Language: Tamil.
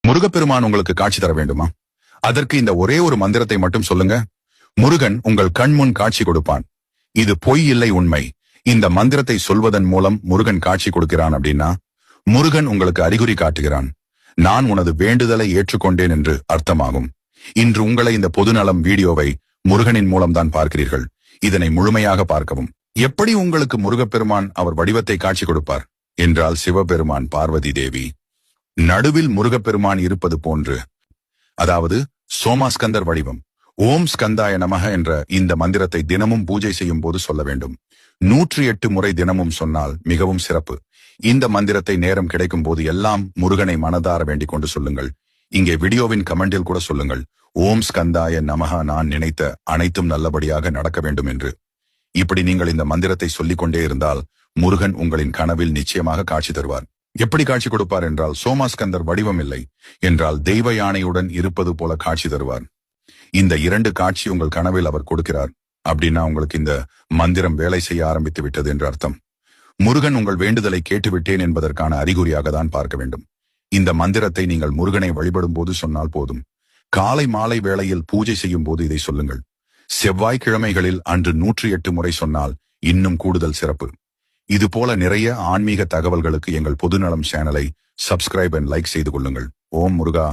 முருகப்பெருமான் உங்களுக்கு காட்சி தர வேண்டுமா? அதற்கு இந்த ஒரே ஒரு மந்திரத்தை மட்டும் சொல்லுங்க. முருகன் உங்கள் கண்முன் காட்சி கொடுப்பான். இது பொய் இல்லை, உண்மை. இந்த மந்திரத்தை சொல்வதன் மூலம் முருகன் காட்சி கொடுக்கிறான் அப்படின்னா முருகன் உங்களுக்கு அறிகுறி காட்டுகிறான். நான் உனது வேண்டுதலை ஏற்றுக்கொண்டேன் என்று அர்த்தமாகும். இன்று உங்களை இந்த பொதுநலம் வீடியோவை முருகனின் மூலம்தான் பார்க்கிறீர்கள். இதனை முழுமையாக பார்க்கவும். எப்படி உங்களுக்கு முருகப்பெருமான் அவர் வடிவத்தை காட்சி கொடுப்பார் என்றால், சிவபெருமான் பார்வதி தேவி நடுவில் முருகப்பெருமான் இருப்பது போன்று, அதாவது சோமாஸ்கந்தர் வடிவம். ஓம் ஸ்கந்தாய நமக என்ற இந்த மந்திரத்தை தினமும் பூஜை செய்யும் போது சொல்ல வேண்டும். 108 முறை தினமும் சொன்னால் மிகவும் சிறப்பு. இந்த மந்திரத்தை நேரம் கிடைக்கும் போது எல்லாம் முருகனை மனதார வேண்டிக் கொண்டு சொல்லுங்கள். இங்கே வீடியோவின் கமெண்டில் கூட சொல்லுங்கள், ஓம் ஸ்கந்தாய நமக, நான் நினைத்த அனைத்தும் நல்லபடியாக நடக்க வேண்டும் என்று. இப்படி நீங்கள் இந்த மந்திரத்தை சொல்லிக் கொண்டே இருந்தால் முருகன் உங்களின் கனவில் நிச்சயமாக காட்சி தருவார். எப்படி காட்சி கொடுப்பார் என்றால், சோமாஸ்கந்தர் வடிவம் இல்லை என்றால் தெய்வ யானையுடன் இருப்பது போல காட்சி தருவார். இந்த 2 காட்சி உங்கள் கனவில் அவர் கொடுக்கிறார் அப்படின்னா உங்களுக்கு இந்த மந்திரம் வேலை செய்ய ஆரம்பித்து விட்டது என்று அர்த்தம். முருகன் உங்கள் வேண்டுதலை கேட்டுவிட்டேன் என்பதற்கான அறிகுறியாக தான் பார்க்க வேண்டும். இந்த மந்திரத்தை நீங்கள் முருகனை வழிபடும் போது சொன்னால் போதும். காலை மாலை வேளையில் பூஜை செய்யும் போது இதை சொல்லுங்கள். செவ்வாய்க்கிழமைகளில் அன்று 108 முறை சொன்னால் இன்னும் கூடுதல் சிறப்பு. இது போல நிறைய ஆன்மீக தகவல்களுக்கு எங்கள் பொதுநலம் சேனலை சப்ஸ்கிரைப் அண்ட் லைக் செய்து கொள்ளுங்கள். ஓம் முருகா.